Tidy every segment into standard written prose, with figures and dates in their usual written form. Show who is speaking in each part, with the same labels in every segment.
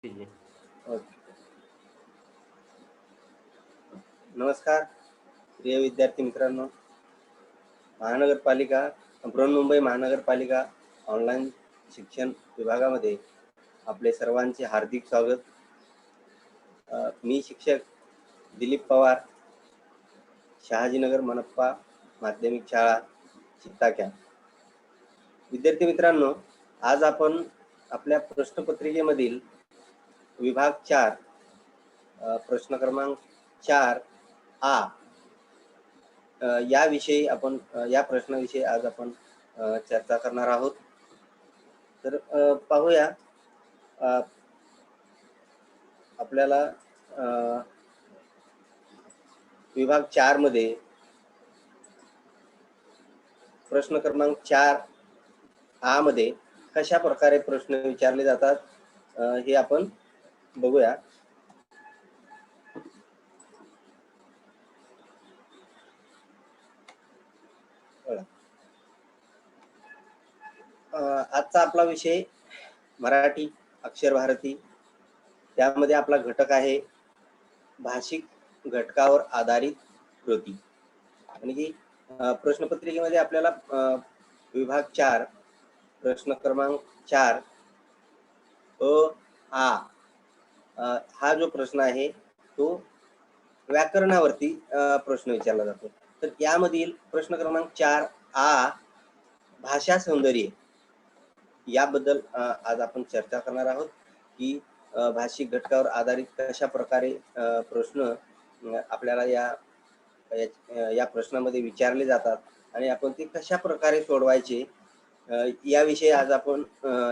Speaker 1: Okay. नमस्कार प्रिय विद्यार्थी मित्रांनो. महानगरपालिका बृहन्मुंबई महानगरपालिका ऑनलाईन शिक्षण विभागामध्ये आपले सर्वांचे हार्दिक स्वागत. मी शिक्षक दिलीप पवार, शहाजीनगर मनप्पा माध्यमिक शाळा चित्ताक्या. विद्यार्थी मित्रांनो, आज आपण आपल्या प्रश्नपत्रिकेमधील विभाग 4 प्रश्न क्रमांक 4 आ याविषयी आपण या प्रश्नाविषयी आज आपण चर्चा करणार आहोत. तर पाहूया आपल्याला विभाग 4 मध्ये प्रश्न क्रमांक 4 आ मध्ये कशा प्रकारे प्रश्न विचारले जातात हे आपण बघूया. आजचा आपला विषय मराठी अक्षर भारती. त्यामध्ये आपला घटक आहे भाषिक घटकावर आधारित कृती. आणि की प्रश्नपत्रिकेमध्ये आपल्याला विभाग 4 प्रश्न क्रमांक 4 आ हा जो प्रश्न आहे तो व्याकरणावरती प्रश्न विचारला जातो. तर यामधील प्रश्न क्रमांक 4 आ भाषा सौंदर्य याबद्दल आज आपण चर्चा करणार आहोत की भाषिक घटकावर आधारित कशा प्रकारे प्रश्न आपल्याला या प्रश्नामध्ये विचारले जातात आणि आपण ते कशा प्रकारे सोडवायचे याविषयी आज आपण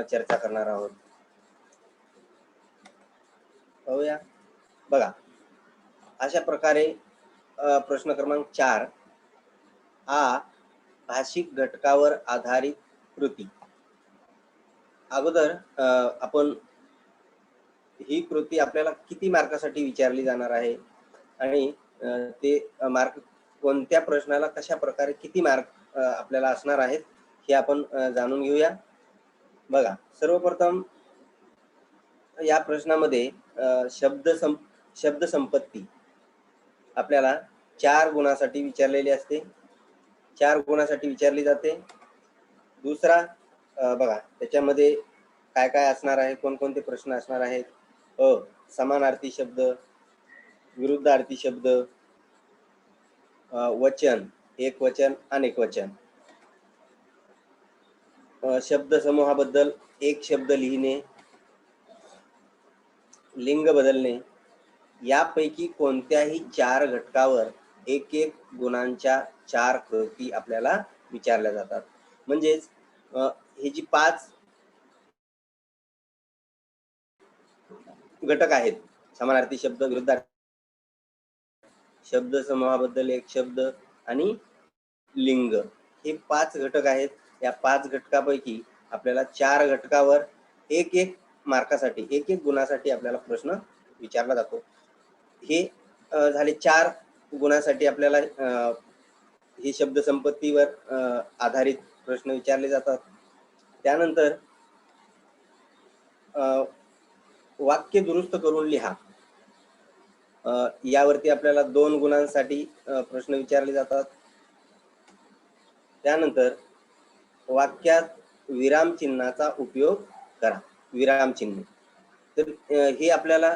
Speaker 1: चर्चा करणार आहोत. पाहूया. बघा, अशा प्रकारे प्रश्न क्रमांक 4 आ भाषिक घटकावर आधारित कृती. अगोदर आपण ही कृती आपल्याला किती मार्कासाठी विचारली जाणार आहे आणि ते मार्क कोणत्या प्रश्नाला कशा प्रकारे किती मार्क आपल्याला असणार आहेत हे आपण जाणून घेऊया. बघा, सर्वप्रथम या प्रश्नामध्ये शब्द संपत्ती आपल्याला 4 गुणासाठी विचारलेली असते. 4 गुणासाठी विचारली जाते. दुसरा बघा, त्याच्यामध्ये काय काय असणार आहे, कोणकोणते प्रश्न असणार आहेत. समानार्थी शब्द, विरुद्धार्थी शब्द, वचन, एक वचन, अनेक वचन, शब्द समूहाबद्दल एक शब्द लिहिणे, लिंग बदलणे. यापैकी कोणत्याही 4 घटकावर एक गुणांच्या 4 कृती आपल्याला विचारल्या जातात. म्हणजेच हे जी 5 घटक आहेत, समानार्थी शब्द, विरुद्धार्थी शब्द समूहाबद्दल एक शब्द आणि लिंग, हे 5 घटक आहेत. या 5 घटकापैकी आपल्याला 4 घटकावर एक मार्कासाठी एक गुणासाठी आपल्याला प्रश्न विचारला जातो. हे झाले 4 गुणासाठी आपल्याला हे शब्द संपत्तीवर आधारित प्रश्न विचारले जातात. त्यानंतर वाक्य दुरुस्त करून लिहा यावरती आपल्याला 2 गुणांसाठी प्रश्न विचारले जातात. त्यानंतर वाक्यात विराम चिन्हाचा उपयोग करा, विराम चिन्ह. तर हे आपल्याला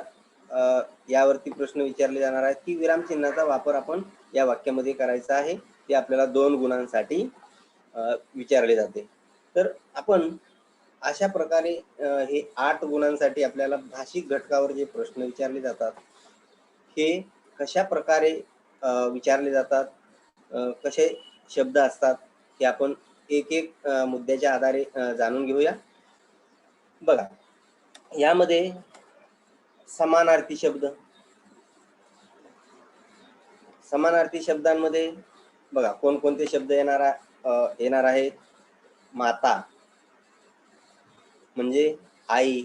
Speaker 1: यावरती प्रश्न विचारले जाणार आहेत की विराम चिन्हाचा वापर आपण या वाक्यामध्ये करायचा आहे. ते आपल्याला 2 गुणांसाठी विचारले जाते. तर आपण अशा प्रकारे हे 8 गुणांसाठी आपल्याला भाषिक घटकावर जे प्रश्न विचारले जातात हे कशा प्रकारे विचारले जातात, कसे शब्द असतात हे आपण एक मुद्द्याच्या आधारे जाणून घेऊया. बघा, यामध्ये समानार्थी शब्द, समानार्थी शब्दांमध्ये बघा कोणकोणते शब्द येणार आहेत. माता म्हणजे आई,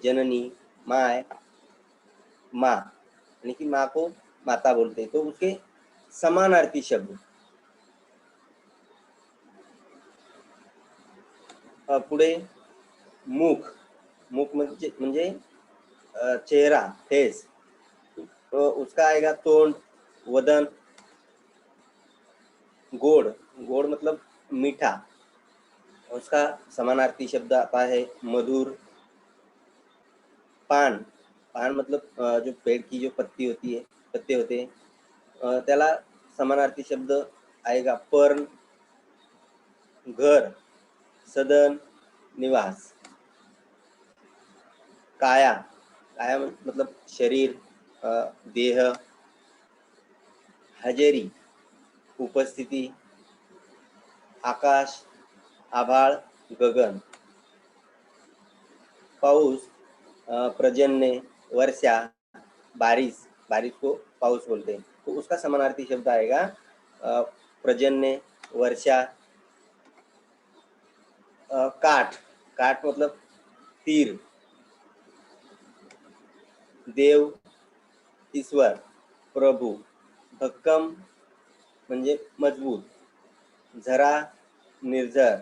Speaker 1: जननी, माय, माँ, यानी कि माँ को माता बोलते हैं, तो उसके समानार्थी शब्द. पुढे मुख, मुख म्हणजे चेहरा, फेस, तो उसका आएगा तोंड, वदन। गोड, गोड मतलब मीठा, उसका समानार्थी शब्द आता है मधुर। पान, पान मतलब जो पेड़ की जो पत्ती होती है, पत्ते होते हैं, त्याला समानार्थी शब्द आएगा पर्ण। घर, सदन, निवास। काया, काया मतलब शरीर, देह। हजेरी, उपस्थिती। आकाश, आभाळ, गगन। पाऊस, पर्जन्य, वर्षा, बारिश, बारिश को पाऊस बोलते हैं, तो उसका समानार्थी शब्द आएगा पर्जन्य, वर्षा। काठ, काठ मतलब तीर। देव, ईश्वर, प्रभू। भक्कम म्हणजे मजबूत। झरा, निर्झर।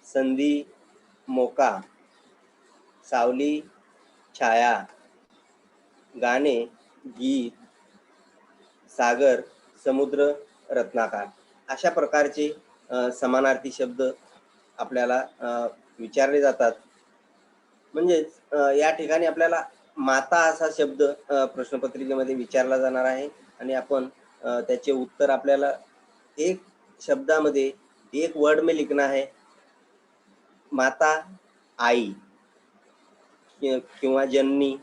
Speaker 1: संधी, मोका। सावली, छाया। गाणे, गीत। सागर, समुद्र, रत्नाकर। अशा प्रकारचे समानार्थी शब्द आपल्याला विचारले जातात. म्हणजेच या ठिकाणी आपल्याला माता असा शब्द प्रश्नपत्रिकेमध्ये विचारला जाणार आहे आणि आपण त्याचे उत्तर आपल्याला एक शब्दामध्ये, एक वर्ड में लिखना है। माता, आई, किंवा जननी,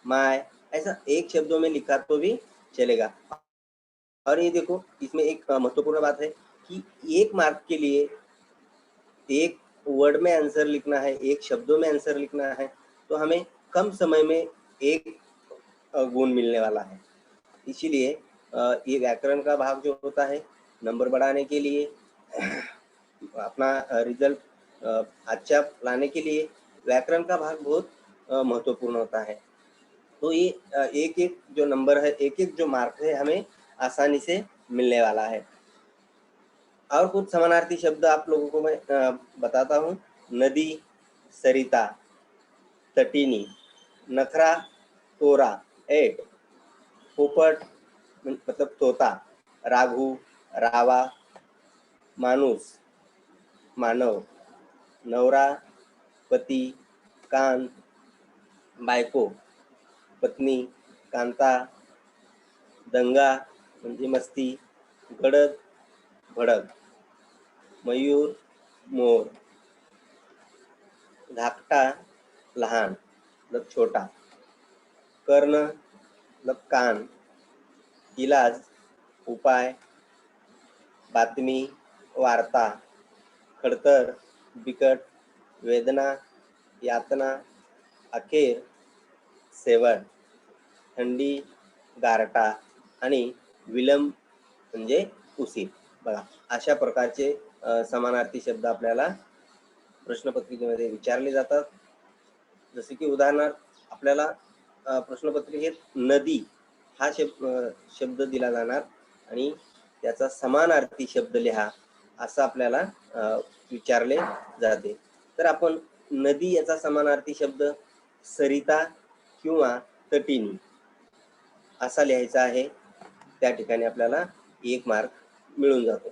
Speaker 1: माय, ऐसा एक शब्दों में लिखा तो भी चलेगा। और ये देखो, इसमें एक महत्वपूर्ण बात है कि एक मार्क के लिए एक वर्ड में आंसर लिखना है, एक शब्दों में आंसर लिखना है, तो हमें कम समय में एक गुण मिलने वाला है। इसीलिए ये व्याकरण का भाग जो होता है, नंबर बढ़ाने के लिए, अपना रिजल्ट अच्छा लाने के लिए व्याकरण का भाग बहुत महत्वपूर्ण होता है। तो ये एक एक जो नंबर है, एक एक जो मार्क है, हमें आसानी से मिलने वाला है। और कुछ समानार्थी शब्द आप लोगों को मैं बताता हूँ। नदी, सरिता, तटिनी। नखरा, तोरा, एट। पोपट मतलब तोता। राघू, रावा। माणूस, मानव। नवरा, पती, कांत, बायको, पत्नी, कांता। दंगा म्हणजे मस्ती, गडद, भडक। मयूर, मोर। धाकटा, लहान मतलब छोटा। कर्ण मतलब कान। इलाज, उपाय। बातमी, वार्ता। खडतर, बिकट। वेदना, यातना। अखेर, शेवट। थंडी, गारठा आणि विलंब म्हणजे उशीर। बघा, अशा प्रकारचे समानार्थी शब्द आपल्याला प्रश्नपत्रिकेमध्ये विचारले जातात. जसे की उदाहरणार्थ आपल्याला प्रश्नपत्रिकेत नदी हा शब्द दिला जाणार आणि त्याचा समानार्थी शब्द लिहा असं आपल्याला विचारले जाते. तर आपण नदी याचा समानार्थी शब्द सरिता किंवा तटिनी असा लिहायचा आहे. त्या ठिकाणी आपल्याला 1 मार्क मिळून जातो.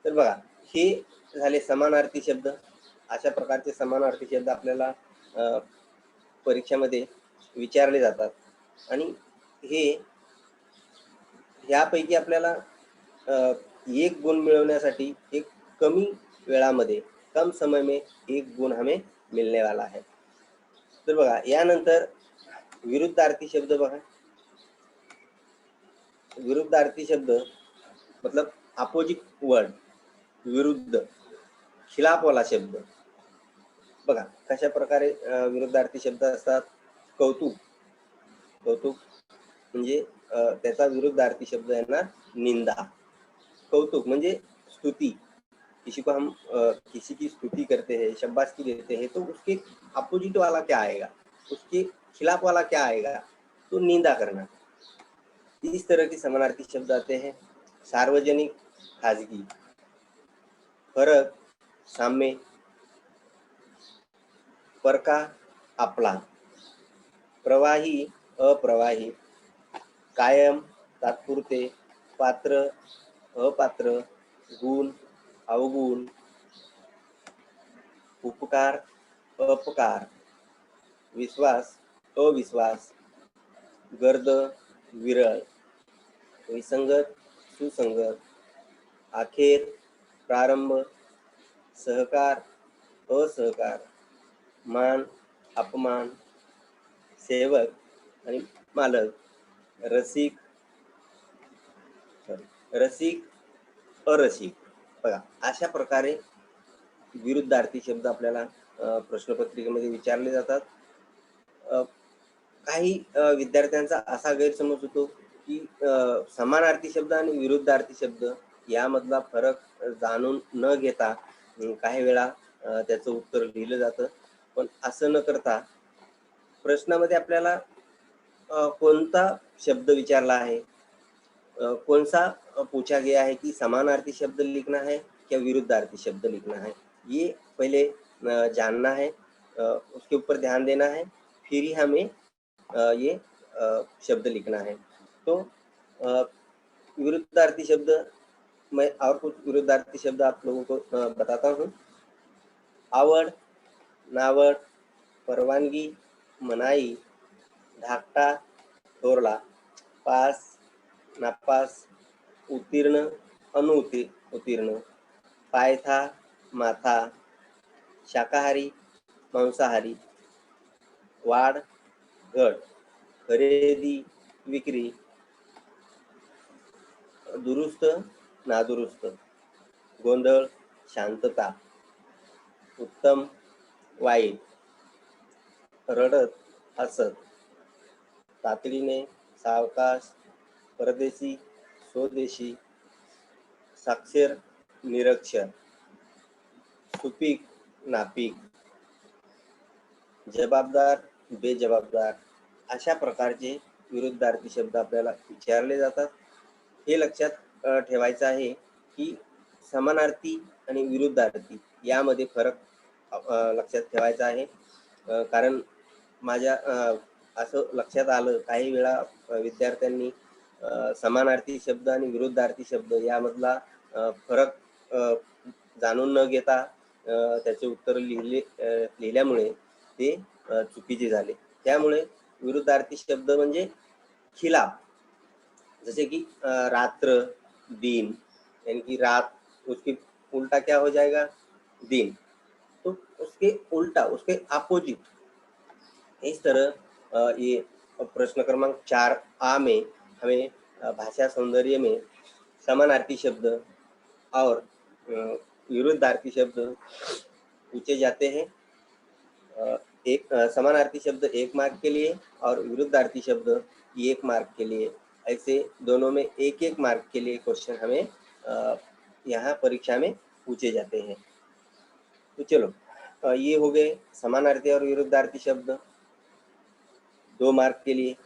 Speaker 1: तर बघा, हे झाले समानार्थी शब्द. अशा प्रकारचे समानार्थी शब्द आपल्याला परीक्षेमध्ये विचारले जातात आणि ह्यापैकी आपल्याला 1 गुण मिळवण्यासाठी एक कमी वेळामध्ये, कम समय में 1 गुण हमें मिलने वाला है. तर बघा, यानंतर विरुद्धार्थी शब्द बघा. विरुद्धार्थी शब्द मतलब अपोजिट वर्ड, विरुद्ध, खिलाफ वाला शब्द. बघा कशा प्रकारे विरुद्धार्थी शब्द असतात. कौतुक, कौतुक म्हणजे त्याचा विरुद्धार्थी शब्द येणार निंदा. कौतुक म्हणजे स्तुति, किसी को हम किसी की स्तुति करते हैं, शाबाशी देते हैं, तो उसके अपोजिट वाला क्या आएगा, उसके खिलाफ वाला क्या आएगा, तो निंदा करना. इस तरह के समानार्थी शब्द आते हैं. सार्वजनिक, खाजगी. फरक, साम्य. परका, आपला. प्रवाही, अप्रवाही, कायम, तात्पुरते, पात्र, अपात्र, गुण, अवगुण, उपकार, अपकार, विश्वास, अविश्वास, गर्द, विरळ, विसंगत, सुसंगत, अखेर, प्रारंभ, सहकार, असहकार, मान, अपमान, सेवक आणि मालक, रसिक, रसिक, अरसिक. बघा, अशा प्रकारे विरुद्धार्थी शब्द आपल्याला प्रश्नपत्रिकेमध्ये विचारले जातात. काही विद्यार्थ्यांचा असा गैरसमज होतो की समानार्थी शब्द आणि विरुद्धार्थी शब्द यामधला फरक जाणून न घेता काही वेळा त्याचं उत्तर लिहिलं जातं. पण असं न करता प्रश्नामध्ये आपल्याला कोणता शब्द विचारला है, कौन सा पूछा गया है कि समानार्थी शब्द लिखना है क्या विरुद्धार्थी शब्द लिखना है, ये पहले जानना है, उसके ऊपर ध्यान देना है, फिर ही हमें ये शब्द लिखना है. तो विरुद्धार्थी शब्द, मैं और कुछ विरुद्धार्थी शब्द आप लोगों को बताता हूँ. आवड, नावड, परवानगी, मनाई, धाकटा, थोरला, पास, नापास, उत्तीर्ण, अनुत्तीर्ण, पायथा, माथा, शाकाहारी, मांसाहारी, वाढ, घट, खरेदी, विक्री, दुरुस्त, नादुरुस्त, गोंधळ, शांतता, उत्तम, वाईट, रडत, हसत, तातडीने, सावकाश, परदेशी, स्वदेशी, साक्षर, निरक्षर, सुपीक, नापीक, जबाबदार, बेजबाबदार, अशा प्रकारचे विरुद्धार्थी शब्द आपल्याला विचारले जातात. हे लक्षात ठेवायचं आहे की समानार्थी आणि विरुद्धार्थी यामध्ये फरक लक्षात ठेवायचा आहे. कारण माझ्या असं लक्षात आलं काही वेळा विद्यार्थ्यांनी समानार्थी शब्द आणि विरुद्धार्थी शब्द यामधला फरक जाणून न घेता त्याचे उत्तर लिहिल्यामुळे ते चुकीचे झाले. त्यामुळे विरुद्धार्थी शब्द म्हणजे खिलाफ, जैसे कि रात्र, दिन, यानी कि रात उसके उल्टा क्या हो जाएगा, दिन. तो उसके उल्टा, उसके अपोजिट. इस तरह ये प्रश्न क्रमांक 4A में हमें भाषा सौंदर्य में समानार्थी शब्द और विरुद्धार्थी शब्द पूछे जाते हैं. एक समानार्थी शब्द 1 मार्क के लिए और विरुद्धार्थी शब्द 1 मार्क के लिए, ऐसे दोनों में 1-1 मार्क के लिए क्वेश्चन हमें यहाँ परीक्षा में पूछे जाते हैं. तो चलो, ये हो गए समानार्थी और विरुद्धार्थी शब्द 2 मार्क के लिए.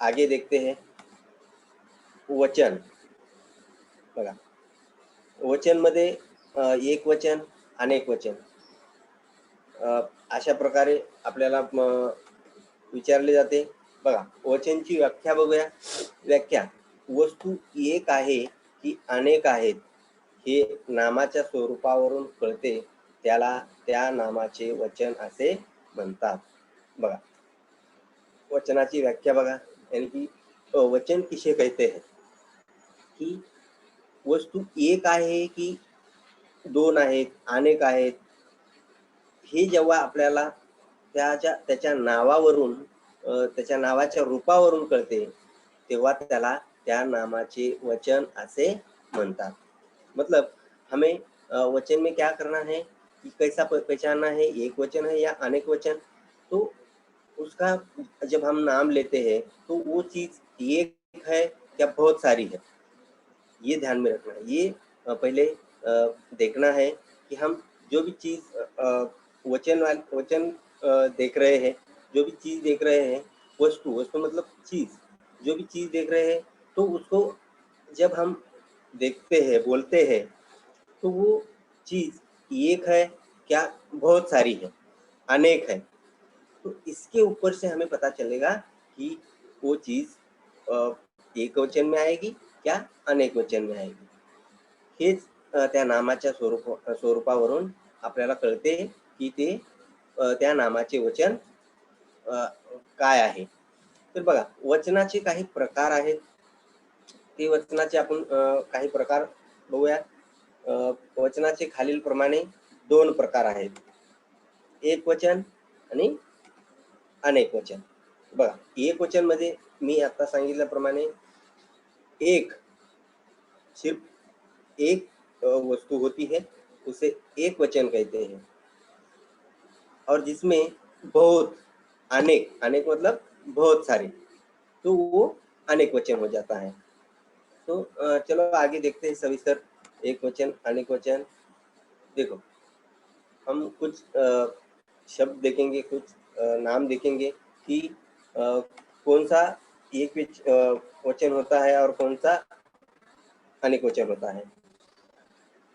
Speaker 1: आगे देखते हैं वचन. बघा, वचन मध्ये एक वचन, अनेक वचन अशा प्रकारे आपल्याला विचारले जाते. बघा, वचनची व्याख्या बघूया. व्याख्या: वस्तू एक आहे की अनेक आहेत हे नामाच्या स्वरूपावरून कळते, त्याला त्या नामाचे वचन असे म्हणतात. बघा, वचनाची व्याख्या बघा, यानी कि वचन किसे कहते हैं, की वस्तू एक आहे की दोन आहेत, अनेक आहेत, हे जेव्हा आपल्याला त्याच्या नावावरून, त्याच्या नावाच्या रूपावरून कळते, तेव्हा त्याला त्या नामाचे वचन असे म्हणतात. मतलब हमें वचन में क्या करना है कि कैसा पहचानना है, एक वचन है या अनेक वचन. तो उसका जब हम नाम लेते हैं तो वो चीज एक है क्या बहुत सारी है, ये ध्यान में रखना है. ये पहले देखना है कि हम जो भी चीज वचन देख रहे हैं, जो भी चीज देख रहे हैं, वस्तु मतलब चीज, जो भी चीज देख रहे हैं, तो उसको जब हम देखते हैं, बोलते हैं, तो वो चीज एक है क्या बहुत सारी है, अनेक है. तो इसके ऊपर से हमें पता चलेगा कि वो चीज एक वचन में आएगी क्या अनेक वचन में आएगी। हेच त्या नामाच्या स्वरूपावरून आपल्याला कळते की ते त्या नामाचे वचन काय आहे। तर बघा वचनाचे काही प्रकार आहेत, ते वचनाचे आपण काही प्रकार बघूया। वचनाचे खालील प्रमाणे 2 प्रकार आहेत, एक वचन आणि अनेक वचन। बघा एक वचन मध्ये मी आता सांगितल्याप्रमाणे एक सिर्फ एक वस्तु होती है, उसे एक वचन कहते हैं। और जिसमें बहुत अनेक, अनेक मतलब बहुत सारे, तो वो अनेक वचन हो जाता है। तो चलो आगे देखते हैं सविस्तर एक वचन अनेक वचन। देखो हम कुछ शब्द देखेंगे, कुछ नाम देखेंगे कि कौन सा एक वचन होता है और कौन सा अनेक वचन होता है।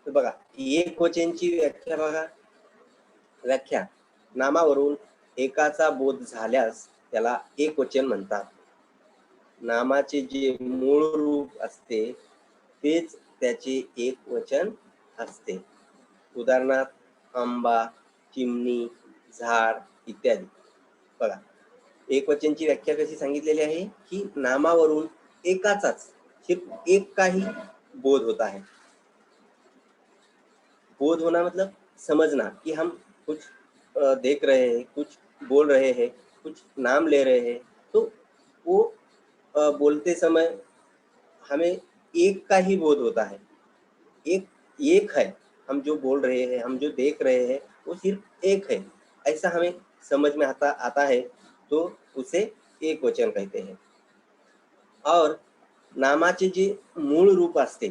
Speaker 1: तो बघा एक वचनची व्याख्या बघा, व्याख्या नामावरून एकाचा बोध झाल्यास त्याला एक वचन म्हणतात। नामाचे जे मूळ रूप असते तेच त्याचे एक वचन असते। उदाहरणार्थ आंबा, चिमणी, झाड इत्यादी। बघा एक वचनची व्याख्या कशी सांगितलेली आहे की नामावरून एकाचाच सिर्फ एक का ही बोध होता है। बोध होना मतलब समझना कि हम कुछ देख रहे हैं, कुछ बोल रहे हैं, कुछ नाम ले रहे हैं, तो वो बोलते समय हमें एक का ही बोध होता है। एक है, हम जो बोल रहे हैं, हम जो देख रहे हैं वो सिर्फ एक है, ऐसा हमें समझ में आता है, तो उसे एक वचन कहते हैं। और नामाचे जे मूळ रूप असते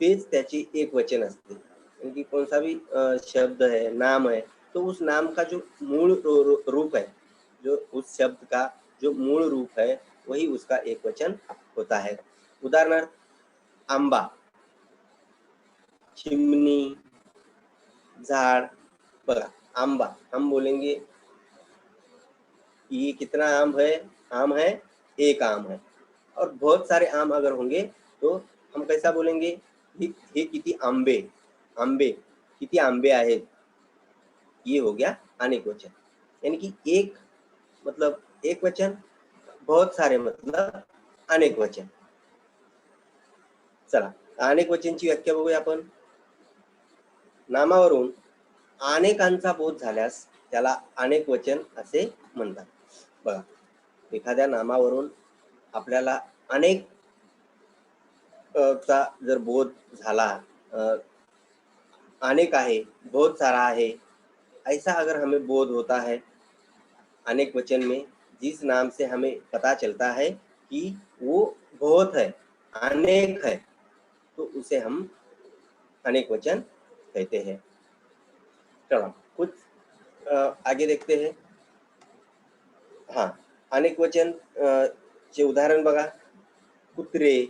Speaker 1: तेच त्याचे एक वचन असते। क्योंकि कौन सा भी शब्द है, नाम है, तो उस नाम का जो मूल रूप है, जो उस शब्द का जो मूल रूप है वही उसका एक वचन होता है। उदाहरणार्थ आंबा, चिमनी, झाड़। बघा आंबा हम बोलेंगे ये कितना आम है, आम है एक आम है। और बहुत सारे आम अगर होंगे तो हम कैसा बोलेंगे, हे किती आंबे, आंबे किती आंबे आहेत, ये हो गया अनेक वचन। यानी कि एक मतलब एक वचन, बहुत सारे मतलब अनेक वचन। चला अनेक वचनची व्याख्या बघूया आपण। नामावरून अनेकांचा बोध झाल्यास त्याला अनेक वचन असे म्हणतात। बघा एखाद्या नामावरून आपल्याला अनेक चा जर बोध झाला, अनेक आहे, बहुत सारा है, ऐसा अगर हमें बोध होता है अनेक वचन में, जिस नाम से हमें पता चलता है कि वो बहुत है, अनेक है, तो उसे हम अनेक वचन कहते हैं। चलो कुछ आगे देखते हैं। हाँ अनेक वचन चे उदाहरण बघा, कुत्रे,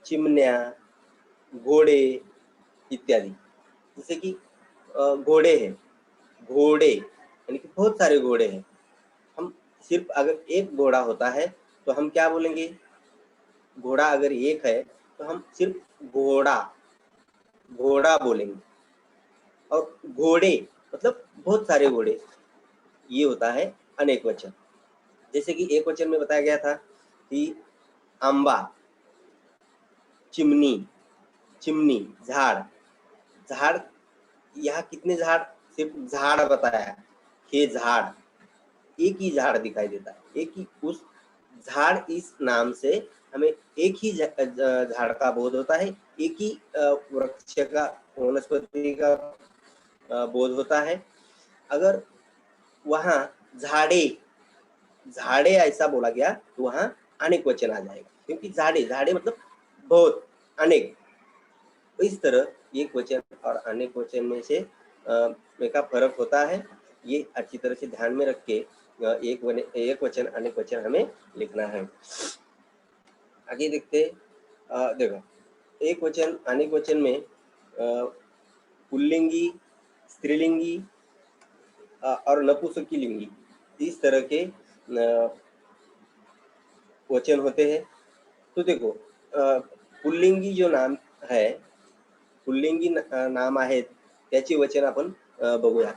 Speaker 1: चिमण्या, घोड़े इत्यादि। जैसे कि घोड़े हैं, घोड़े यानी कि बहुत सारे घोड़े हैं। हम सिर्फ अगर एक घोड़ा होता है तो हम क्या बोलेंगे, घोड़ा अगर एक है तो हम सिर्फ घोड़ा, घोड़ा बोलेंगे। और घोड़े मतलब बहुत सारे घोड़े, ये होता है अनेक वचन। जैसे कि एक वचन में बताया गया था कि आंबा, चिमनी, चिमनी, झाड़, झाड़, यहाँ कितने झाड़, सिर्फ झाड़ बताया, ये झाड़, एक ही झाड़ दिखाई देता है, एक ही उस झाड़ इस नाम से हमें एक ही झाड़ का बोध होता है, एक ही वृक्ष का, वनस्पति का बोध होता है। अगर वहाँ झाड़े, झाड़े ऐसा बोला गया तो वहाँ अनेक वचन आ जाएगा, क्योंकि झाड़े, झाड़े मतलब बहुत, अनेक। तो इस तरह एक वचन और अनेक वचन में से का फर्क होता है। ये अच्छी तरह से ध्यान में रख के एक वचन अनेक वचन हमें लिखना है। आगे देखते देखो एक वचन अनेक वचन में पुल्लिंगी, स्त्रीलिंगी और नपुंसकी लिंगी, इस तरह के वचन होते हैं। तो देखो पुल्लिंगी जो नाम है, पुल्लिंगी नाम आहेत त्याची वचन आपण बघूया।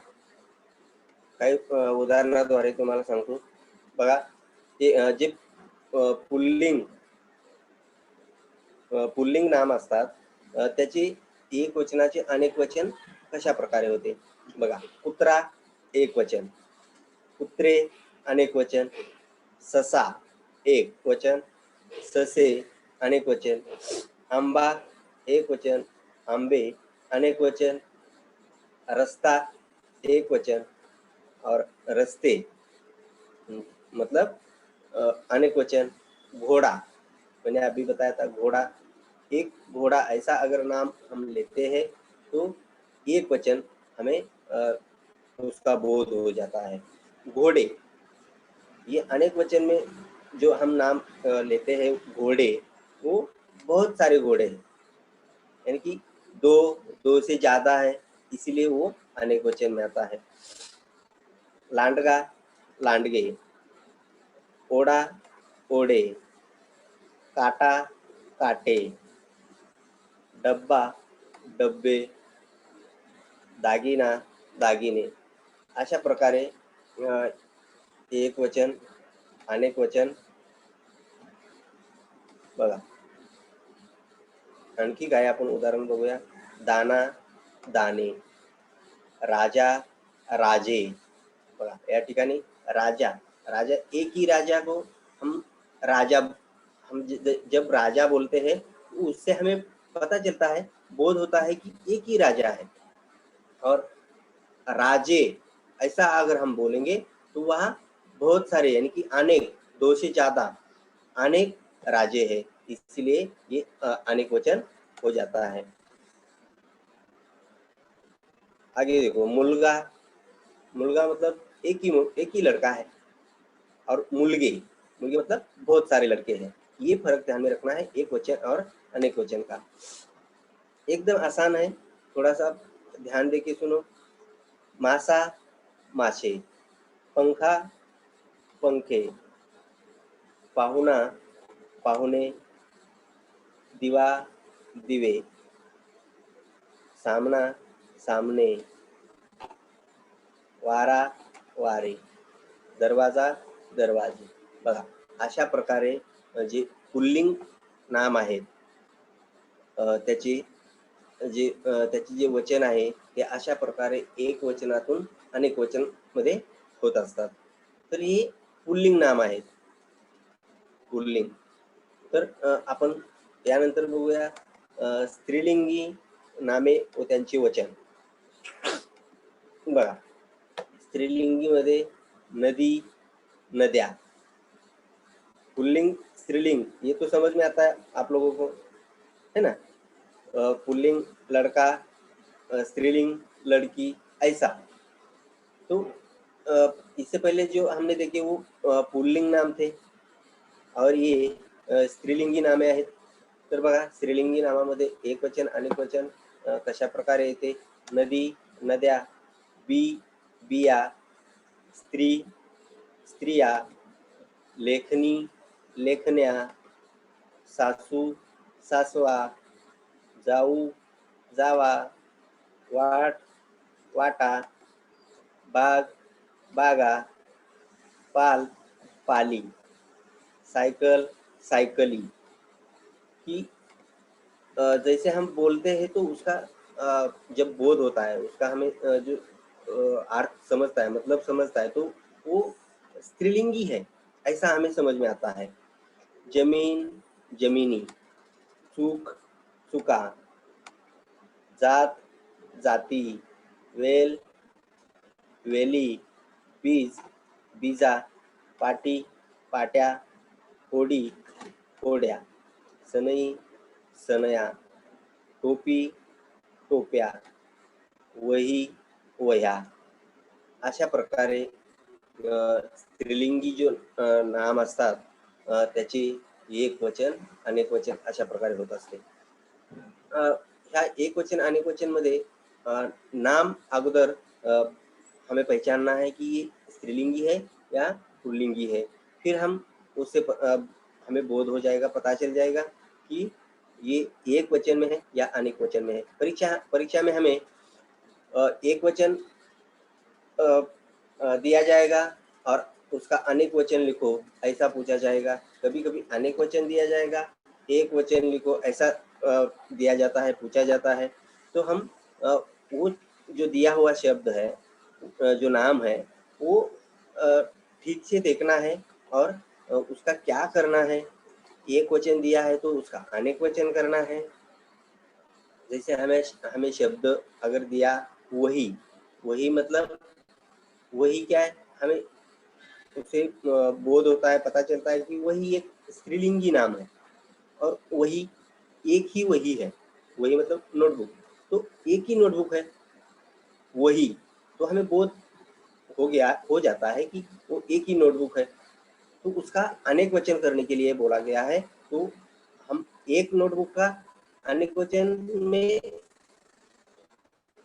Speaker 1: काही उदाहरणाद्वारे तुम्हाला सांगतो बघा। ते जे पुल्लिंग पुल्लिंग नाम असतात त्याची एक वचनाचे अनेक वचन कशा प्रकारे होते बघा। कुत्रा एक वचन, कुत्रे अनेक वचन, ससा एक वचन, ससे अनेक वचन, आंबा एक वचन, आंबे अनेक वचन, रस्ता एक वचन और रस्ते मतलब अनेक वचन। घोड़ा मैंने अभी बताया था, घोड़ा एक घोड़ा ऐसा अगर नाम हम लेते हैं तो एक वचन हमें उसका बोध हो जाता है। घोड़े, ये अनेक वचन में जो हम नाम लेते हैं घोड़े, वो बहुत सारे घोड़े हैं, यानी कि दो से ज्यादा है, इसीलिए वो अनेक वचन में आता है। लांडगा लांडगे, ओड़ा ओड़े, काटा काटे, डब्बा डब्बे, दागिना दागिने, अशा प्रकारे एक वचन अनेक वचन बघा। आणखी काय आपण उदाहरण बघूया। दाना दाणे, राजा राजे, बघा या ठिकाणी राजा राजा, एक ही राजा को हम राजा, हम जब राजा बोलते हैं तो उससे हमें पता चलता है, बोध होता है कि एक ही राजा है। और राजे ऐसा अगर हम बोलेंगे तो वहाँ बहुत सारे यानी कि अनेक, दो से ज्यादा अनेक राजे हैं, इसलिए ये अनेक वचन हो जाता है। आगे देखो, मुलगा, मुलगा मतलब एक ही लड़का है, और मुलगे मुलगे मतलब बहुत सारे लड़के हैं। ये फर्क ध्यान में रखना है एक वचन और अनेक वचन का। एकदम आसान है, थोड़ा सा ध्यान दे के सुनो। मासा मासे, पंखा पंखे, पाहुणा पाहुणे, दिवा दिवे, सामना सामने, वारा वारे, दरवाजा दरवाजे, बघा अशा प्रकारे जे पुल्लिंग नाम आहेत त्याची जे वचन आहे ते अशा प्रकारे एक वचनातून अनेक वचन मध्ये होत असतात। तर ही पुल्लिंग नाम आहेत, पुल्लिंग। तर आपण यानंतर बघूया स्त्रीलिंगी नामे व त्यांचे वचन। बघा स्त्रीलिंगी मध्ये नदी नद्या, पुल्लिंग स्त्रीलिंग ये तो समझ में आता है आप लोगों को, है ना। पुल्लिंग लड़का, स्त्रीलिंग लड़की, ऐसा। तो इससे पहले जो हमने देखे वो पुल्लिंग नाम थे, और ये स्त्रीलिंगी नामे आहेत। तर बघा स्त्रीलिंगी नामामध्ये एक वचन अनेक वचन कशा प्रकारे येते। नदी नद्या, बी बिया, स्त्री स्त्रिया, लेखनी लेखन्या, सासू सासवा, जाऊ जावा, वाट वाटा, बाग बागा, पाल पाली, साइकिल साइकिली। कि जैसे हम बोलते हैं तो उसका जब बोध होता है, उसका हमें जो अर्थ समझता है, मतलब समझता है, तो वो स्त्रीलिंगी है ऐसा हमें समझ में आता है। जमीन जमीनी, सुख सुका, जात जाती, वेल वेली, बीज बीजा, पाटी पाट्या, होडी होड्या, सनई सनया, टोपी टोप्या, वही वह्या, अशा प्रकारे स्त्रीलिंगी जो नाम असतात त्याची एक वचन अनेक वचन अशा प्रकारे होत असते। ह्या एक वचन अनेक वचन मध्ये नाम अगोदर हमें पहचानना है कि ये स्त्रीलिंगी है या पुल्लिंगी है। फिर हम उससे हमें बोध हो जाएगा, पता चल जाएगा कि ये एक वचन में है या अनेक वचन में है। परीक्षा में हमें एक वचन दिया जाएगा और उसका अनेक वचन लिखो ऐसा पूछा जाएगा। कभी कभी अनेक वचन दिया जाएगा, एक वचन लिखो ऐसा दिया जाता है, पूछा जाता है। तो हम वो जो दिया हुआ शब्द है, जो नाम है, वो ठीक से देखना है और उसका क्या करना है। एक वचन दिया है तो उसका अनेक वचन करना है। जैसे हमें शब्द अगर दिया वही, वही मतलब वही क्या है, हमें उससे बोध होता है, पता चलता है कि वही एक स्त्रीलिंगी नाम है और वही एक ही वही है। वही मतलब नोटबुक, तो एक ही नोटबुक है वही, तो हमें बोध हो जाता है कि वो एक ही नोटबुक है। तो उसका अनेक वचन करने के लिए बोला गया है। तो हम एक नोटबुक का अनेक वचन में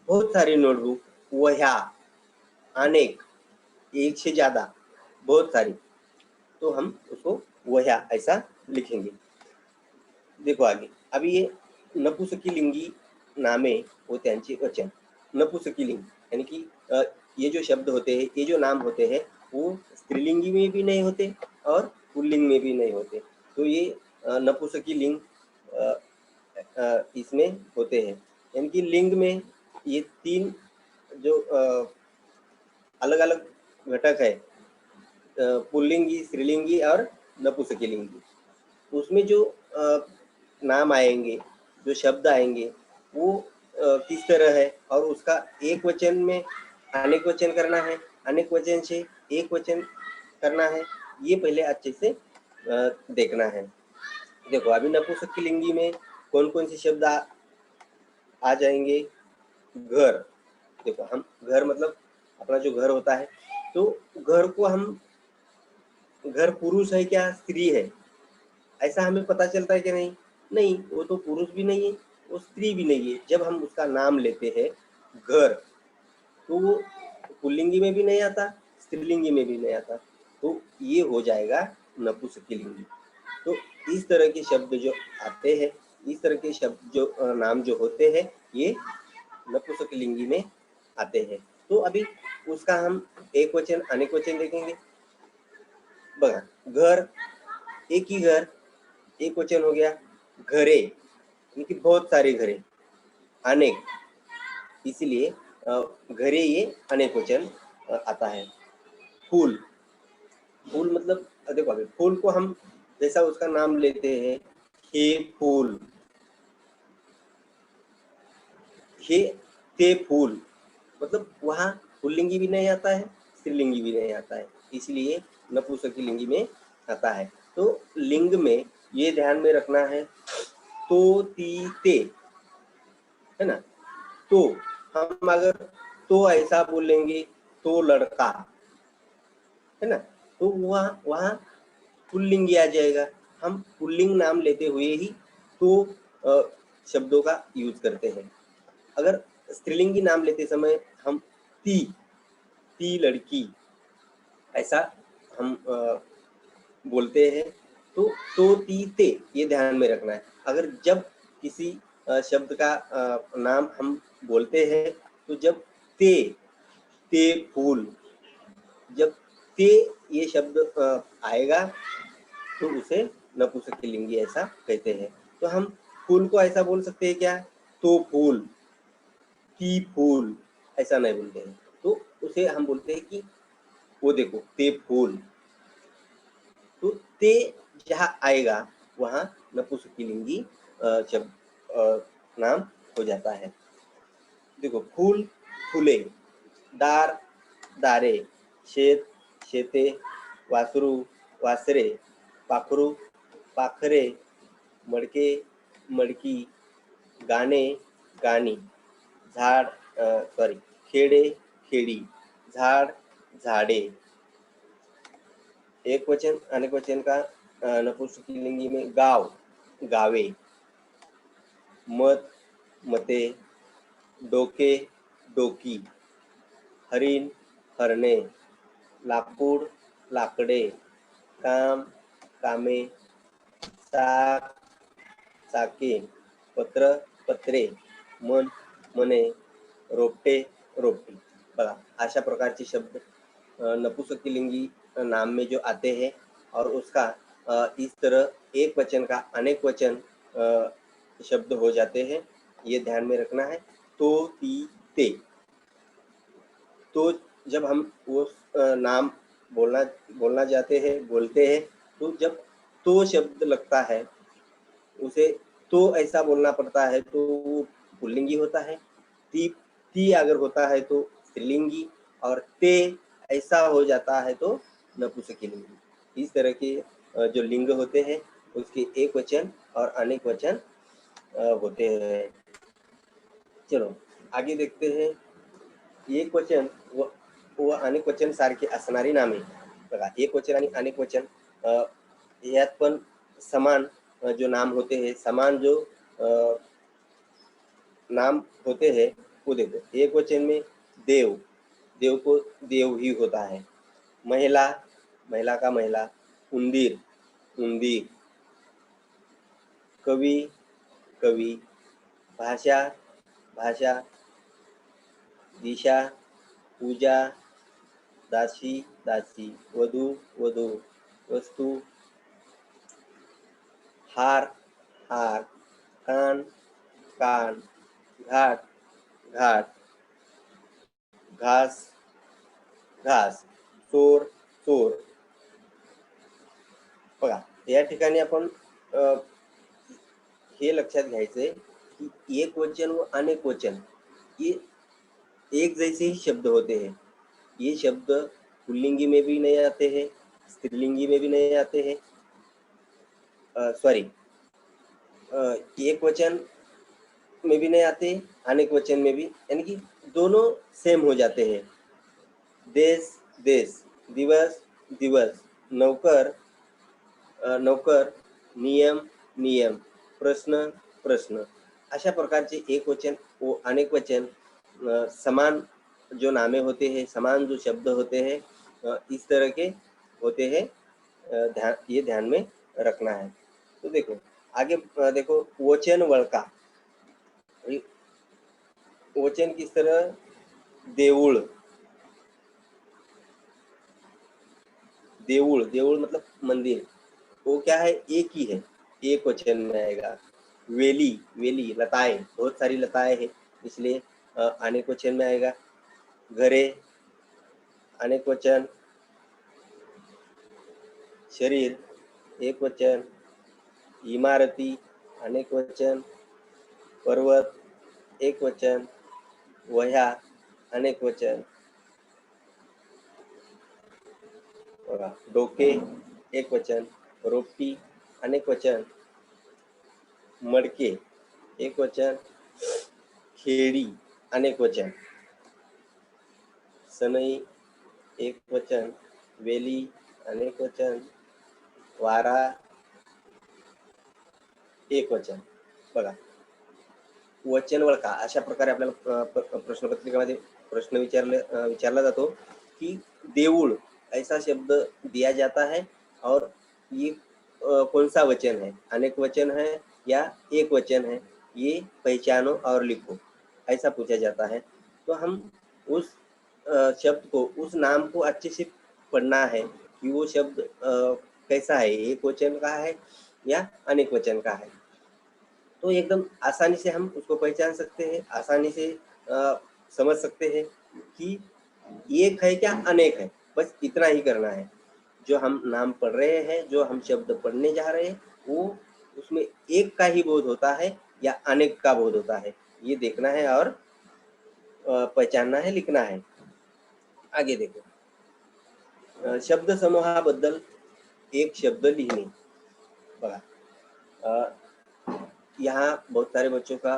Speaker 1: बहुत सारी नोटबुक, वह्या, अनेक, एक से ज्यादा, बहुत सारी, तो हम उसको वह्या ऐसा लिखेंगे। देखो आगे, अभी ये नपुंसकलिंगी नामे व त्यांचे वचन। नपुंसकलिंग यानी कि ये जो शब्द होते हैं, ये जो नाम होते हैं, वो स्त्रीलिंगी में भी नहीं होते और पुल्लिंग में भी नहीं होते। तो ये नपुंसकलिंग इसमें होते हैं। यानी कि लिंग में ये तीन जो अलग अलग घटक है, पुल्लिंगी, स्त्रीलिंगी और नपुंसकलिंगी, उसमें जो नाम आएंगे, जो शब्द आएंगे, वो किस तरह है और उसका एक वचन में अनेक वचन करना है, अनेक वचन से एक वचन करना है, ये पहले अच्छे से देखना है। देखो अभी नपुंसकलिंगी में कौन कौन से शब्द आ जाएंगे। घर, देखो हम घर मतलब अपना जो घर होता है, तो घर को हम, घर पुरुष है क्या स्त्री है, ऐसा हमें पता चलता है कि नहीं? नहीं, वो तो पुरुष भी नहीं है, वो स्त्री भी नहीं है। जब हम उसका नाम लेते हैं घर, तो वो पुल्लिंगी में भी नहीं आता, स्त्रीलिंगी में भी नहीं आता, तो ये हो जाएगा नपुंसकलिंगी। तो इस तरह के शब्द जो आते हैं, इस तरह के शब्द जो नाम जो होते हैं, ये नपुंसकलिंगी में आते हैं। तो अभी उसका हम एक वचन अनेक वचन देखेंगे। बघा, घर, एक ही घर, एक वचन हो गया। घरे यानी कि बहुत सारे घरे, अनेक, इसलिए घरे ये अनेक वचन आता है। फूल, फूल मतलब देखो अभी फूल को हम जैसा उसका नाम लेते हैं, हे फूल, हे ते फूल, मतलब वहाँ पुल्लिंगी भी नहीं आता है, स्त्रीलिंगी भी नहीं आता है, इसलिए नपुंसकलिंगी में आता है। तो लिंग में ये ध्यान में रखना है, तो ती ते, है ना। तो हम अगर तो ऐसा बोलेंगे, तो लड़का, है ना, तो वहाँ वहाँ पुल्लिंग आ जाएगा। हम पुल्लिंग नाम लेते हुए ही तो शब्दों का यूज करते हैं। अगर स्त्रीलिंगी नाम लेते समय हम ती लड़की ऐसा हम बोलते हैं, तो ती ते ये ध्यान में रखना है। अगर जब किसी शब्द का नाम हम बोलते हैं, तो जब ते फूल, जब ते ये शब्द आएगा तो उसे नपुंसकलिंगी ऐसा कहते हैं। तो हम फूल को ऐसा बोल सकते हैं क्या, तो फूल, की फूल, ऐसा नहीं बोलते हैं। तो उसे हम बोलते हैं कि वो देखो ते फूल, तो ते जहाँ आएगा वहाँ नपुंसकलिंगी शब्द नाम हो जाता है। देखो फूल, फुले, दार, दारे, शेत, शेते, वासरू, वासरे, पाखरू, पाखरे, मडके, मडकी, गाणे, गाणी, झाड, खेडे, खेडी, झाड, झाडे। एक वचन अनेक वचन का नपुंसकलिंगी में गाव, गावे, मत, मते, डोके, डोकी, हरिण, हरणे, लाकूड, लाकडे, काम, कामे, चाक, चाके, पत्र, पत्रे, मन, मने, रोपटे, रोपटी। बघा अशा प्रकारचे शब्द नपुंसकलिंगी नाम में जो आते हैं और उसका इस तरह एक वचन का अनेक वचन शब्द हो जाते हैं, ये ध्यान में रखना है। तो, ती, ते। तो जब हम वो नाम बोलना जाते हैं, बोलते हैं, तो जब तो शब्द लगता है उसे तो ऐसा बोलना पड़ता है तो वो पुल्लिंगी होता है। ती अगर होता है तो स्त्रीलिंगी, और ते ऐसा हो जाता है तो नपुंसकलिंगी। इस तरह के जो लिंग होते हैं उसके एक वचन और अनेक वचन होते हैं। चलो आगे देखते हैं। एक वचन व अनेक वचन सारखे असणारी नामे। बघा एक वचन आणि अनेक वचन यात पण समान जो नाम होते हैं, समान जो नाम होते हैं वो देखो। एक वचन में देव, देव को देव ही होता है। महिला, महिला का महिला। उंदीर, उंदीर। कवि, कवि। भाषा, भाषा। दिशा, पूजा, दासी, दासी। वधू, वधू। वस्तु, हार, हार। कान, कान। घाट, घाट। घास, घास। चोर, चोर। बघा या ठिकाणी आपण हे लक्षात घ्यायचंय की एक वचन व अनेक वचन ये एक जैसे ही शब्द होते हैं। ये शब्द पुल्लिंगी में भी नहीं आते हैं, स्त्रीलिंगी में भी नहीं आते हैं। सॉरी, एक वचन में भी नहीं आते, अनेक वचन में भी, यानी कि दोनों सेम हो जाते हैं। देश, देश। दिवस, दिवस। नौकर, नौकर। नियम, नियम। प्रश्न, प्रश्न। अशा प्रकारचे एक वचन व अनेक वचन समान जो नामे होते हैं, समान जो शब्द होते हैं, इस तरह के होते हैं। ये ध्यान में रखना है। तो देखो आगे देखो वचन वळका। वचन किस तरह? देऊळ, देऊळ, देऊळ मतलब मंदिर। वो क्या है? एक ही है, एक वचन में आएगा। वेली, वेली लताएं, बहुत सारी लताएं हैं इसलिए अनेक वचन में आएगा। घरे, अनेक वचन। शरीर, एक वचन। इमारती, अनेक वचन। पर्वत, एक वचन। वह्या, अनेक वचन। बघा डोके, एक वचन। रोपटी, अनेक वचन। मडके, एक वचन। खेड़ी, अनेक वचन। सनई, एक वचन। वेली, अनेक वचन। वारा, एक वचन। बघा वचन वळखा अशा प्रकारे आपल्याला प्रश्नपत्रिकेमध्ये प्रश्न विचारला जातो कि देऊळ ऐसा शब्द दिया जाता है और ये कौन सा वचन है, अनेक वचन है या एक वचन है, ये पहचानो और लिखो, ऐसा पूछा जाता है। तो हम उस शब्द को, उस नाम को अच्छे से पढ़ना है कि वो शब्द कैसा है, एक वचन का है या अनेक वचन का है। तो एकदम आसानी से हम उसको पहचान सकते हैं, आसानी से समझ सकते हैं कि एक है क्या अनेक है, बस इतना ही करना है। जो हम नाम पढ़ रहे हैं, जो हम शब्द पढ़ने जा रहे हैं, वो उसमें एक का ही बोध होता है या अनेक का बोध होता है, ये देखना है और पहचानना है, लिखना है। आगे देखो शब्द समूहाबद्दल एक शब्द लिखने। बघा यहाँ बहुत सारे बच्चों का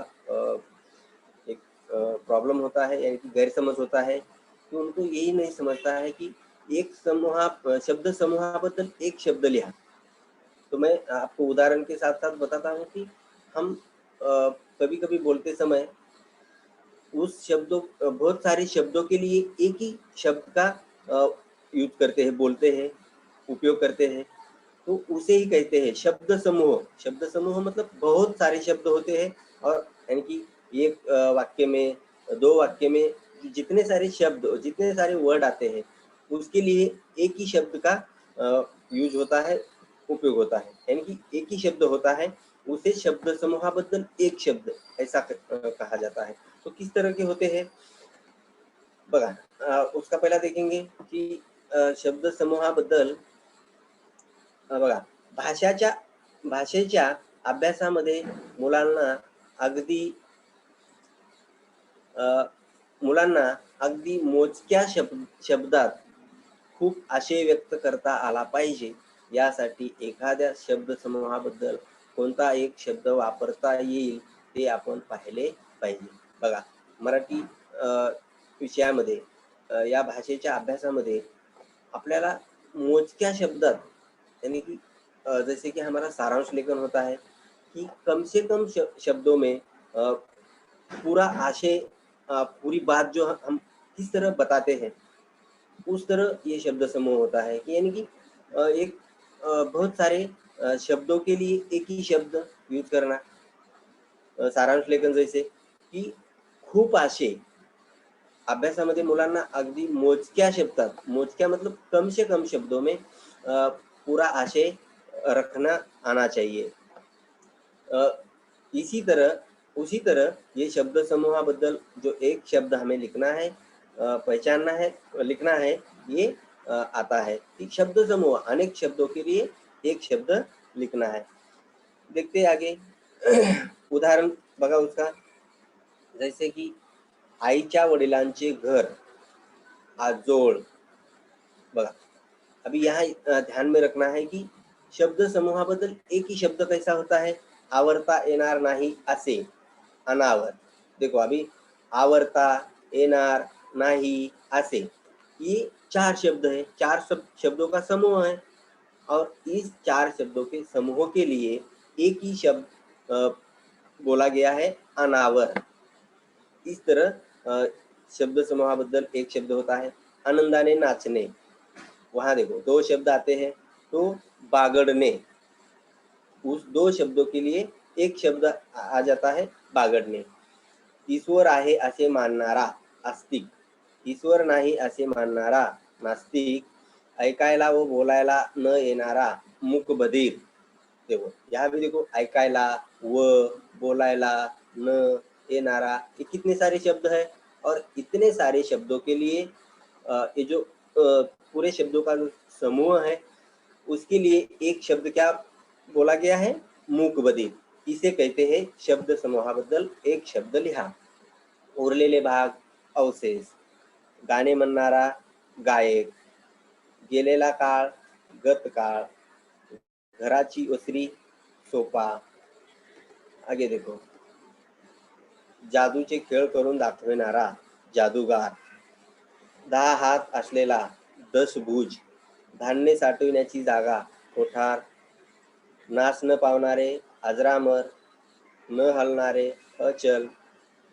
Speaker 1: एक प्रॉब्लम होता है, यानी कि गैर समझ होता है कि उनको यही नहीं समझता है कि एक शब्द समूहाबद्दल एक शब्द लिहा। तो मैं आपको उदाहरण के साथ साथ बताता हूँ कि हम कभी कभी बोलते समय उस शब्दों बहुत सारे शब्दों के लिए एक ही शब्द का यूज करते हैं, बोलते हैं, उपयोग करते हैं, तो उसे ही कहते हैं शब्द समूह। शब्द समूह मतलब बहुत सारे शब्द होते हैं, और यानी कि एक वाक्य में, दो वाक्य में जितने सारे शब्द, जितने सारे वर्ड आते हैं, उसके लिए एक ही शब्द का यूज होता है, उपयोग होता है, यानी कि एक ही शब्द होता है, उसे शब्द समूहाबद्दल एक शब्द ऐसा कहा जाता है। तो किस तरह के होते हैं बघा, उसका पहिला देखेंगे की शब्द समूहाबद्दल बघा, भाषेच्या अभ्यासामध्ये मुलांना अगदी मुलांना अगदी मोजक्या शब्दात खूप आशय व्यक्त करता आला पाहिजे, यासाठी एखाद्या शब्द समूहाबद्दल कोणता एक शब्द वापरता येईल ते आपण पाहिले पाहिजे। बघा, मराठी विषयामध्ये या भाषेच्या अभ्यासामध्ये आपल्याला मोजक्या शब्दात, यानी कि जैसे कि हमारा सारांश लेखन होता है कि कम से कम शब्दों में पूरा आशय, पूरी बात जो हम किस तरह बताते हैं, उस तरह ये शब्द समूह होता है कि यानी कि एक बहुत सारे शब्दों के लिए एक ही शब्द यूज करना। सारांश लेखन जैसे की खूप आशय, अभ्यासामध्ये मुलांना अगदी मोजक्या शब्दात, मोजक्या मतलब कम से कम शब्दों में पूरा आशय रखना आना चाहिए। उसी तरह ये शब्द समूहाबद्दल जो एक शब्द हमें लिखना है, पहचानना है, लिखना है, ये आता है कि शब्द समूह, अनेक शब्दों के लिए एक शब्द लिखना है। देखते आगे उदाहरण बघा उसका, जैसे कि आईच्या वडिलांचे घर, आजोळ। बघा, अभी यहाँ ध्यान में रखना है कि शब्द समूहाबद्दल एक ही शब्द कैसा होता है, आवरता येणार नाही असे, अनावर। देखो अभी आवरता, येणार नाही असे, ये चार शब्द है, चार शब्दों का समूह है, और इस चार शब्दों के समूह के लिए एक ही शब्द बोला गया है, अनावर। इस तरह शब्द समूहाबद्दल एक शब्द होता है। आनंदाने नाचणे, वहां देखो दो शब्द आते हैं, तो बागड़ने, उस दो शब्दों के लिए एक शब्द आ जाता है, बागड़ने। ईश्वर आहे असे मानणारा, आस्तिक। ईश्वर नाही असे मानणारा, नास्तिक। ऐकायला व बोलायला न येणारा, मूकबधीर। देखो यहाँ भी देखो, ऐकायला व बोलायला न येणारा, ये कितने सारे शब्द है, और इतने सारे शब्दों के लिए ये जो पूरे शब्दों का जो समूह है, उसके लिए एक शब्द क्या बोला गया है, मूकबधीर। इसे कहते हैं शब्द समूहाबद्दल एक शब्द लिहा। उरलेले भाग, अवशेष। गाणे म्हणणारा, गायक। गेलेला काळ, गतकाळ। घराची ओसरी, सोपा। आगे देखो, जादूचे खेळ करून दाखविणारा, जादूगार। 10 हात असलेला, दशभुज। धान्य साठविण्याची जागा, कोठार। नाश न पावणारे, अजरामर। न हलणारे, अचल।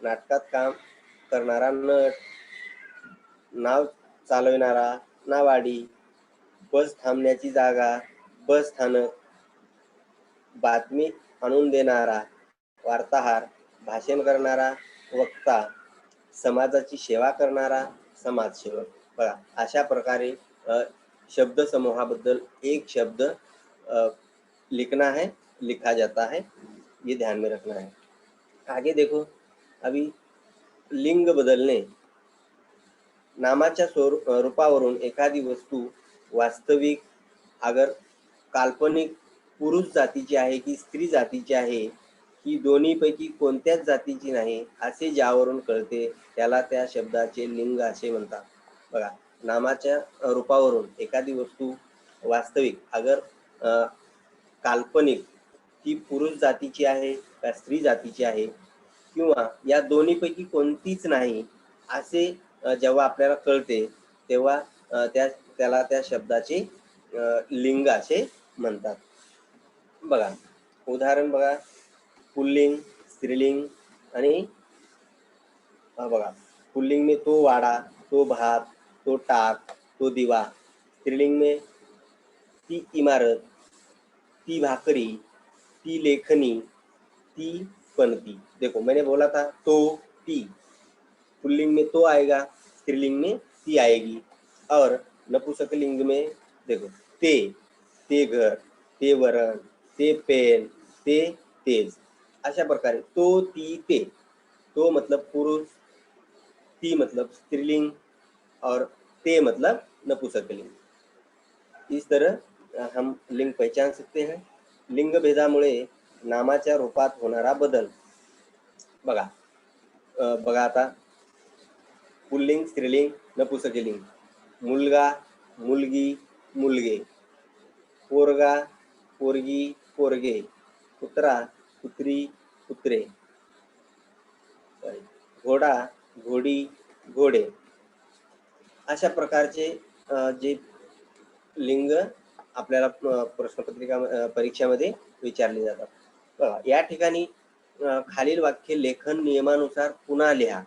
Speaker 1: नाटकात काम करणारा, नट। नाव चालविणारा, नावाडी। बस थांबण्याची जागा, बस स्थानक। बातमी आणून देणारा, वार्ताहर। भाषण करणारा, वक्ता। समाजाची सेवा करणारा, समाजसेवक। बघा, अशा प्रकारे शब्द समूहाबद्दल एक शब्द लिखना है, लिखा जाता है, ये ध्यान में रखना है। आगे देखो, अभी लिंग बदलणे। नामाच्या रूपावरून एखादी वस्तू वास्तविक, अगर काल्पनिक पुरुष जातीची आहे की स्त्री जातीची आहे, की दोन्हीपैकी कोणत्याच जातीची नाही, असे ज्यावरून कळते त्याला त्या शब्दाचे लिंग असे म्हणतात। बघा, नामाच्या रूपावरून एखादी वस्तू वास्तविक, अगर काल्पनिक ती पुरुष जातीची आहे का स्त्री जातीची आहे, किंवा या दोन्हीपैकी कोणतीच नाही असे जेव्हा आपल्याला कळते, तेव्हा त्याला त्या शब्दाचे लिंग असे म्हणतात। बघा, उदाहरण बघा, पुल्लिंग, स्त्रीलिंग आणि बघा, पुल्लिंग में तो वाडा, तो भात, तो टाक, तो दिवा. स्त्रीलिंग में ती इमारत, ती भाकरी, ती लेखनी, ती पनती. देखो मैंने बोला था तो, ती. पुल्लिंग में तो आएगा, स्त्रीलिंग में ती आएगी. और नपुंसकलिंग में देखो ते घर, ते वरण, ते पेन, ते तेज. अशा प्रकारे तो, ती, ते. तो मतलब पुरुष, ती मतलब स्त्रीलिंग और ते मतलब नपुंसकलिंग. इस तरह हम लिंग पहचान सकते हैं. लिंग भेदामुळे नामाच्या रूपात होणारा बदल. बघा बघा आता, पुल्लिंग, स्त्रीलिंग, नपुंसकलिंग. मुलगा, मुलगी, मुलगे. पोरगा, पोरगी, पोरगे. कुत्रा, कुत्री, कुत्रे. घोडा, घोडी, घोडे. अशा प्रकारचे जे लिंग आपल्याला प्रश्नपत्रिका परीक्षामध्ये विचारले जातात. बघा या ठिकाणी खालील वाक्य लेखन नियमानुसार पुन्हा लिहा.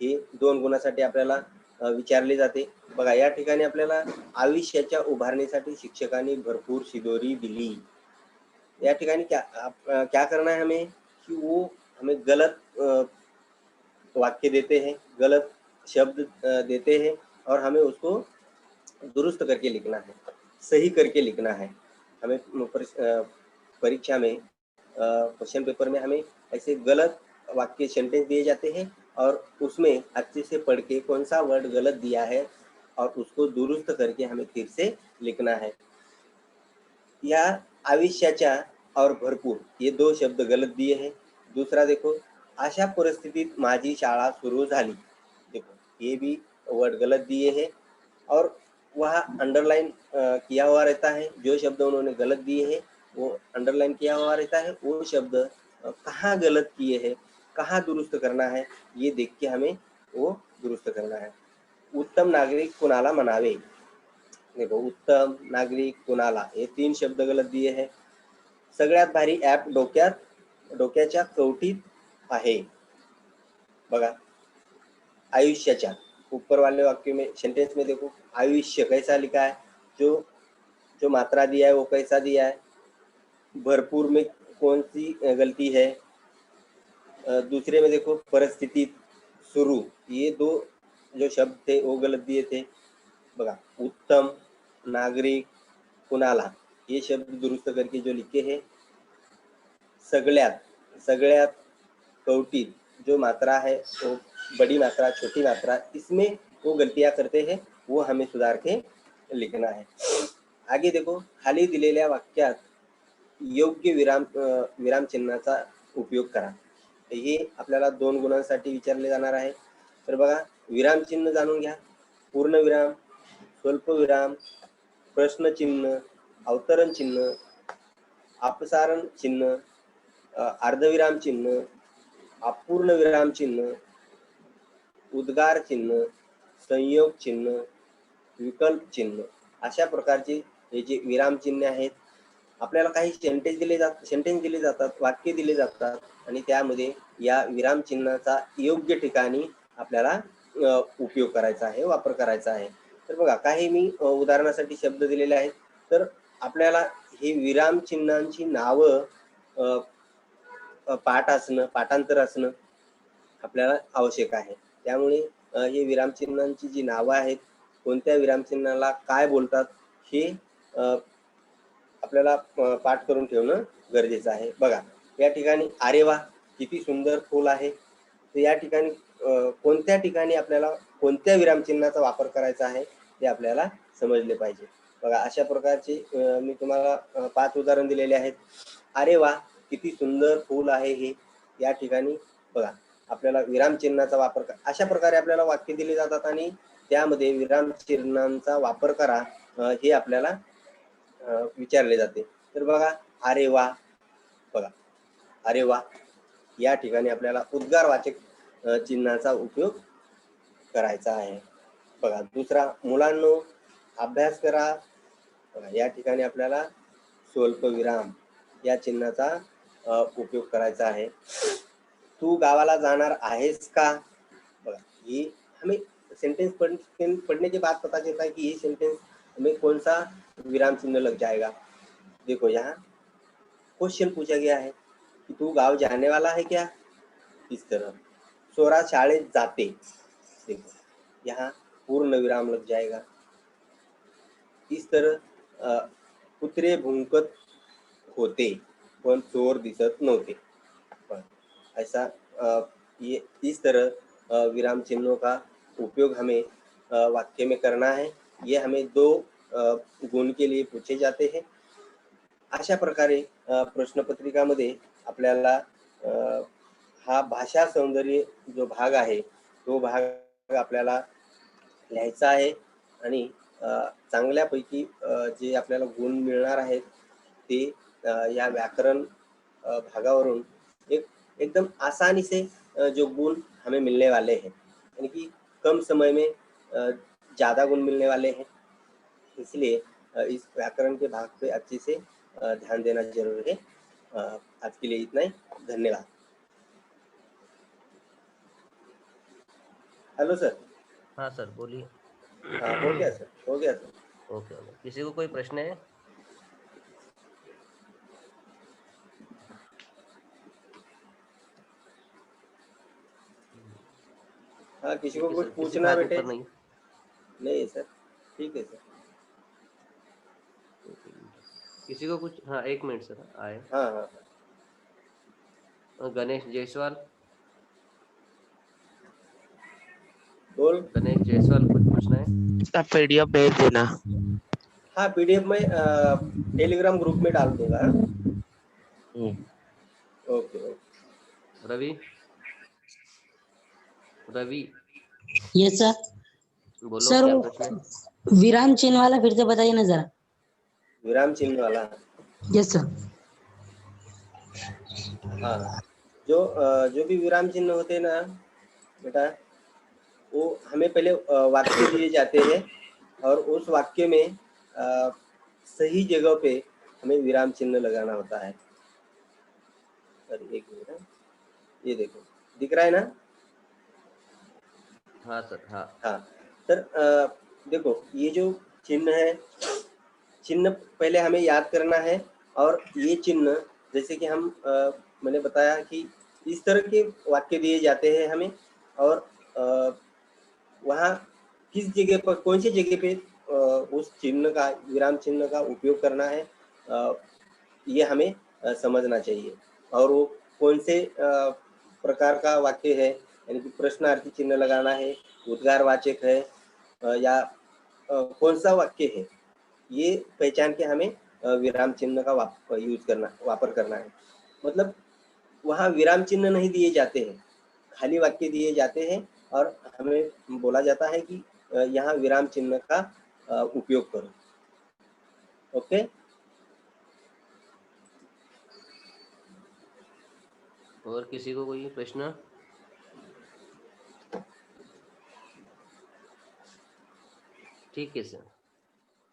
Speaker 1: हे 2 गुणासाठी आपल्याला विचारले जाते. बघा या ठिकाणी आपल्याला आयुष्याच्या उभारणीसाठी शिक्षकांनी भरपूर शिदोरी दिली. या ठिकाणी क्या करना है हमें कि वो हमें गलत वाक्य देते हैं, गलत शब्द देते हैं और हमें उसको दुरुस्त करके लिखना है, सही करके लिखना है. हमें परीक्षा में क्वेश्चन पेपर में हमें ऐसे गलत वाक्य सेंटेंस दिए जाते हैं और उसमें अच्छे से पढ़ के कौन सा वर्ड गलत दिया है और उसको दुरुस्त करके हमें फिर से लिखना है. या आयुष्याच्या और भरपूर ये 2 शब्द गलत दिए हैं. दूसरा देखो, अशा परिस्थितीत माझी शाळा सुरू झाली. देखो ये भी वर्ड गलत दिए हैं और वह अंडरलाइन किया हुआ रहता है. जो शब्द उन्होंने गलत दिए हैं वो अंडरलाइन किया हुआ रहता है. वो शब्द कहाँ गलत किए हैं, कहाँ दुरुस्त करना है, ये देख के हमें वो दुरुस्त करना है. उत्तम नागरिक कुणाला म्हणावे. देखो उत्तम, नागरिक, कुणाला हे 3 शब्द गलत दिए हैं. सगळ्यात भारी ॲप डोक्याच्या कवटीत आहे. बघा आयुष्याच्या ऊपर वाले वाक्य में सेंटेंस में देखो आयुष्य कैसा लिखा है, जो जो मात्रा दिया है वो कैसा दिया है. भरपूर में कौन सी गलती है. दूसरे में देखो परिस्थिति, शुरू, ये 2 जो शब्द थे वो गलत दिए थे. बघा उत्तम, नागरिक, कुणाला ये शब्द दुरुस्त करके जो लिखे हैं. सगळ्यात, कवटीत जो मात्रा है वो बड़ी मात्रा, छोटी मात्रा, इसमें वो गलतियां करते हैं, वो हमें सुधार के लिखना है. आगे देखो, खाली दिलेल्या वाक्यात योग्य विराम चिन्हाचा उपयोग करा. हे आपल्याला 2 गुणांसाठी विचारले जाणार आहे. तर बघा विराम चिन्ह जाणून घ्या. पूर्णविराम, स्वल्पविराम, प्रश्नचिन्ह, अवतरण चिन्ह, अपसारण चिन्ह, अर्धविराम चिन्ह, अपूर्ण विराम चिन्ह, उद्गार चिन्ह, संयोग चिन्ह, विकल्प चिन्ह. अशा प्रकारचे हे जे विराम चिन्ह आहेत. आपल्याला काही सेंटेन्स दिले जातात, वाक्य दिले जातात आणि त्यामध्ये या विराम चिन्हाचा योग्य ठिकाणी आपल्याला उपयोग करायचा आहे, वापर करायचा आहे. तर बघा काही मी उदाहरणासाठी शब्द दिलेले आहेत. तर आपल्याला हे विराम चिन्हांची नावं पाठांतर असणं आपल्याला आवश्यक आहे. त्यामुळे हे विरामचिन्हांची जी नावं आहेत, कोणत्या विरामचिन्हाला काय बोलतात हे आपल्याला पाठ करून ठेवणं गरजेचं आहे. बघा या ठिकाणी अरे वा किती सुंदर फूल आहे. तर या ठिकाणी कोणत्या ठिकाणी आपल्याला कोणत्या विरामचिन्हाचा वापर करायचा आहे ते आपल्याला समजले पाहिजे. बघा अशा प्रकारचे मी तुम्हाला 5 उदाहरण दिलेले आहेत. अरे वा किती सुंदर फूल आहे हे. या ठिकाणी बघा आपल्याला विराम चिन्हाचा वापर अशा प्रकारे आपल्याला वाक्य दिले जातात आणि त्यामध्ये विराम चिन्हांचा वापर करा हे आपल्याला विचारले जाते. तर बघा अरे वा, बघा अरे वा या ठिकाणी आपल्याला उद्गारवाचक चिन्हाचा उपयोग करायचा आहे. बघा दुसरा, मुलांनो अभ्यास करा. बघा या ठिकाणी आपल्याला स्वल्पविराम या चिन्हाचा उपयोग करायचा आहे. तू गावाला जाणार आहेस का. ये हमें सेंटेंस पढ़ने के बाद पता चलता है कि ये सेंटेंस हमें कौन सा विराम चिन्ह लग जाएगा। देखो यहाँ क्वेश्चन पूछा गया है कि तू गांव जाने वाला है क्या, इस तरह। सोरा शाळेत जाते, देखो यहाँ पूर्ण विराम लग जाएगा। इस तरह कुत्रे भुंकत होते पण चोर दिसत नव्हते। ऐसा ये इस तरह विराम चिन्हों का उपयोग हमें वाक्य में करना है। ये हमें 2 गुण के लिए पूछे जाते हैं। अशा प्रकारे प्रश्नपत्रिकामध्ये आपल्याला हा भाषा सौंदर्य जो भाग आहे तो भाग आपल्याला लिहायचा आहे आणि चांगल्यापैकी जे आपल्याला गुण मिळणार आहेत ते या व्याकरण भागावरून एकदम आसानी से जो गुण हमें मिलने वाले हैं, यानी कि कम समय में ज़्यादा गुण मिलने वाले हैं। इसलिए इस व्याकरण के भाग पे अच्छे से ध्यान देना जरूरी है। आज के लिए इतना ही, धन्यवाद। Hello sir.
Speaker 2: हाँ सर बोलिए।
Speaker 1: हाँ हो गया सर, हो गया सर।
Speaker 2: ओके ओके, किसी को कोई प्रश्न है?
Speaker 1: हाँ किसी
Speaker 2: ठीक
Speaker 1: को
Speaker 2: है
Speaker 1: कुछ
Speaker 2: सर, किसी का
Speaker 1: पूछना
Speaker 2: हाथ
Speaker 1: बेटे?
Speaker 2: ऊपर नहीं।
Speaker 1: नहीं सर, ठीक है सर।
Speaker 2: किसी को कुछ? हाँ 1 मिनट सर, आए।
Speaker 1: हाँ हाँ
Speaker 2: गणेश जायसवाल,
Speaker 1: बोल।
Speaker 2: गणेश जायसवाल कुछ पूछना है?
Speaker 3: इसका पीडीएफ भेज देना।
Speaker 1: हाँ पीडीएफ में टेलीग्राम ग्रुप में डाल दूंगा। Okay okay.
Speaker 2: Ravi, Ravi
Speaker 4: yes sir.
Speaker 2: बोलो
Speaker 4: सर
Speaker 2: क्या
Speaker 4: वो
Speaker 2: प्रश्न है?
Speaker 4: विराम चिन्ह वाला फिर से बताइए ना जरा।
Speaker 1: विराम चिन्ह वाला,
Speaker 4: यस सर।
Speaker 1: हाँ जो भी विराम चिन्ह होते हैं ना बेटा, वो हमें पहले वाक्य दिए जाते हैं और उस वाक्य में सही जगह पे हमें विराम चिन्ह लगाना होता है। एक मिनट, ये देखो दिख रहा है ना?
Speaker 2: हाँ सर, हाँ
Speaker 1: हाँ सर, देखो ये जो चिन्ह है, चिन्ह पहले हमें याद करना है। और ये चिन्ह जैसे कि मैंने बताया कि इस तरह के वाक्य दिए जाते हैं हमें, और वहाँ किस जगह पर, कौन सी जगह पे उस चिन्ह का, विराम चिन्ह का उपयोग करना है, ये हमें समझना चाहिए। और वो कौन से प्रकार का वाक्य है, यानी कि प्रश्नार्थी चिन्ह लगाना है, उद्गारवाचक है, या कौन सा वाक्य है, ये पहचान के हमें विराम चिन्ह का वापर करना है। मतलब वहाँ विराम चिन्ह नहीं दिए जाते हैं, खाली वाक्य दिए जाते हैं और हमें बोला जाता है कि यहाँ विराम चिन्ह का उपयोग करो। ओके।
Speaker 2: और किसी को कोई प्रश्न? ठीक है sir.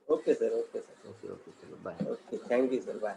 Speaker 1: Okay sir, okay sir,
Speaker 2: okay okay, चलो bye.
Speaker 1: Okay, thank you sir, bye.